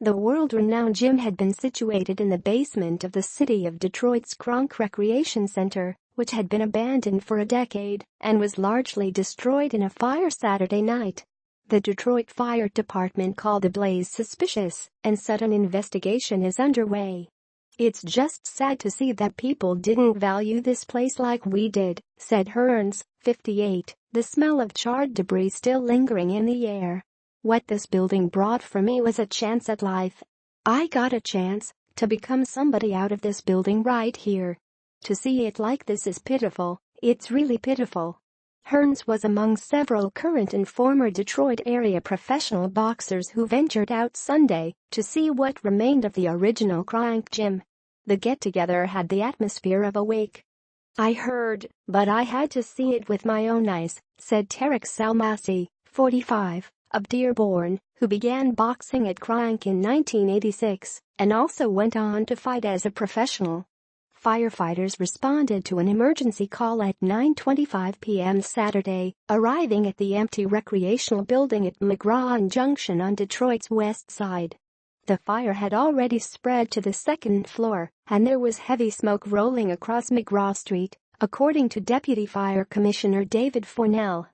The world-renowned gym had been situated in the basement of the city of Detroit's Kronk Recreation Center, which had been abandoned for a decade and was largely destroyed in a fire Saturday night. The Detroit Fire Department called the blaze suspicious and said an investigation is underway. "It's just sad to see that people didn't value this place like we did," said Hearns, 58, the smell of charred debris still lingering in the air. "What this building brought for me was a chance at life. I got a chance to become somebody out of this building right here. To see it like this is pitiful, it's really pitiful." Hearns was among several current and former Detroit area professional boxers who ventured out Sunday to see what remained of the original Kronk gym. The get-together had the atmosphere of a wake. "I heard, but I had to see it with my own eyes," said Tarek Salmassi, 45, of Dearborn, who began boxing at Kronk in 1986 and also went on to fight as a professional. Firefighters responded to an emergency call at 9:25 p.m. Saturday, arriving at the empty recreational building at McGraw Junction on Detroit's west side. The fire had already spread to the second floor, and there was heavy smoke rolling across McGraw Street, according to Deputy Fire Commissioner David Fornell.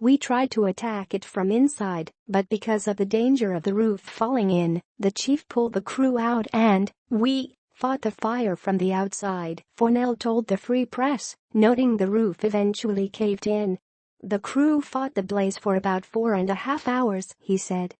"We tried to attack it from inside, but because of the danger of the roof falling in, the chief pulled the crew out and we fought the fire from the outside," Fornell told the Free Press, noting the roof eventually caved in. "The crew fought the blaze for about 4.5 hours," he said.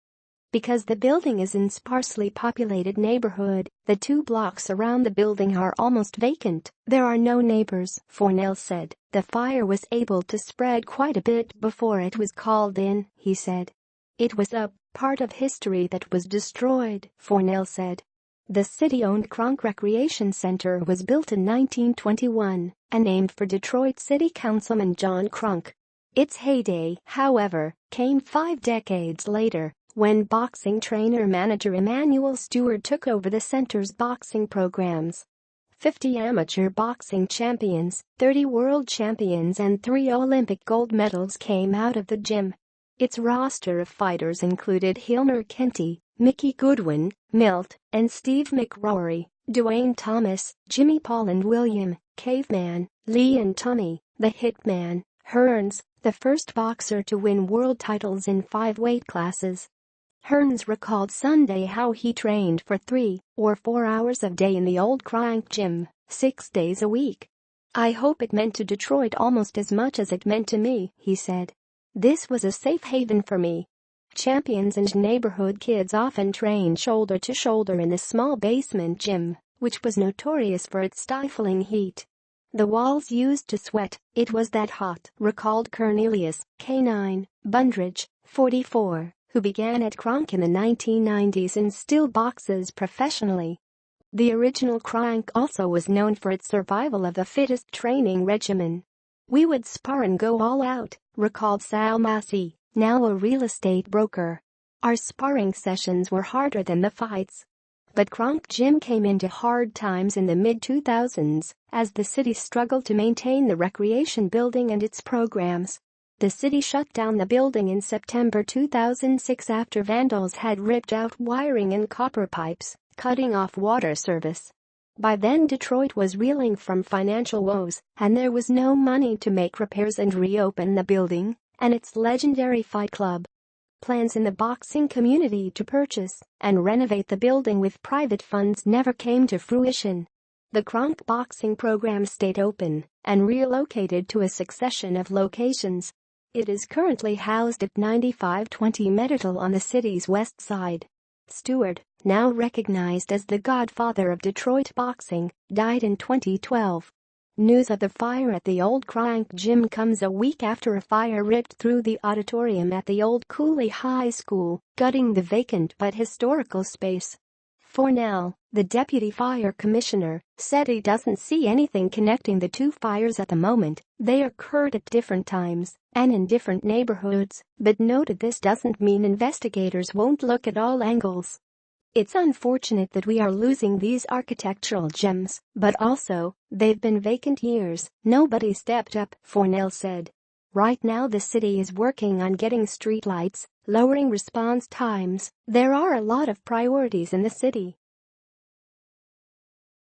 "Because the building is in sparsely populated neighborhood, the 2 blocks around the building are almost vacant. There are no neighbors," Fornell said. "The fire was able to spread quite a bit before it was called in," he said. "It was a part of history that was destroyed," Fornell said. The city-owned Kronk Recreation Center was built in 1921 and named for Detroit City Councilman John Kronk. Its heyday, however, came 5 decades later, when boxing trainer-manager Emanuel Stewart took over the center's boxing programs. 50 amateur boxing champions, 30 world champions and 3 Olympic gold medals came out of the gym. Its roster of fighters included Hilmer Kenty, Mickey Goodwin, Milt, and Steve McRory, Dwayne Thomas, Jimmy Paul and William, Caveman, Lee and Tommy, the Hitman, Hearns, the first boxer to win world titles in 5 weight classes. Hearns recalled Sunday how he trained for 3 or 4 hours a day in the old Kronk gym, 6 days a week. "I hope it meant to Detroit almost as much as it meant to me," he said. "This was a safe haven for me." Champions and neighborhood kids often trained shoulder to shoulder in the small basement gym, which was notorious for its stifling heat. "The walls used to sweat, it was that hot," recalled Cornelius K9 Bundridge, 44, who began at Kronk in the 1990s and still boxes professionally. The original Kronk also was known for its survival of the fittest training regimen. "We would spar and go all out," recalled Salmassi, now a real estate broker. "Our sparring sessions were harder than the fights." But Kronk Gym came into hard times in the mid-2000s as the city struggled to maintain the recreation building and its programs. The city shut down the building in September 2006 after vandals had ripped out wiring and copper pipes, cutting off water service. By then Detroit was reeling from financial woes, and there was no money to make repairs and reopen the building and its legendary fight club. Plans in the boxing community to purchase and renovate the building with private funds never came to fruition. The Kronk boxing program stayed open and relocated to a succession of locations. It is currently housed at 9520 Medital on the city's west side. Stewart, now recognized as the godfather of Detroit boxing, died in 2012. News of the fire at the old Kronk gym comes a week after a fire ripped through the auditorium at the old Cooley High School, gutting the vacant but historical space. Fornell, the deputy fire commissioner, said he doesn't see anything connecting the 2 fires at the moment. They occurred at different times and in different neighborhoods, but noted this doesn't mean investigators won't look at all angles. "It's unfortunate that we are losing these architectural gems, but also, they've been vacant years. Nobody stepped up," Fornell said. "Right now the city is working on getting streetlights lowering response times. There are a lot of priorities in the city.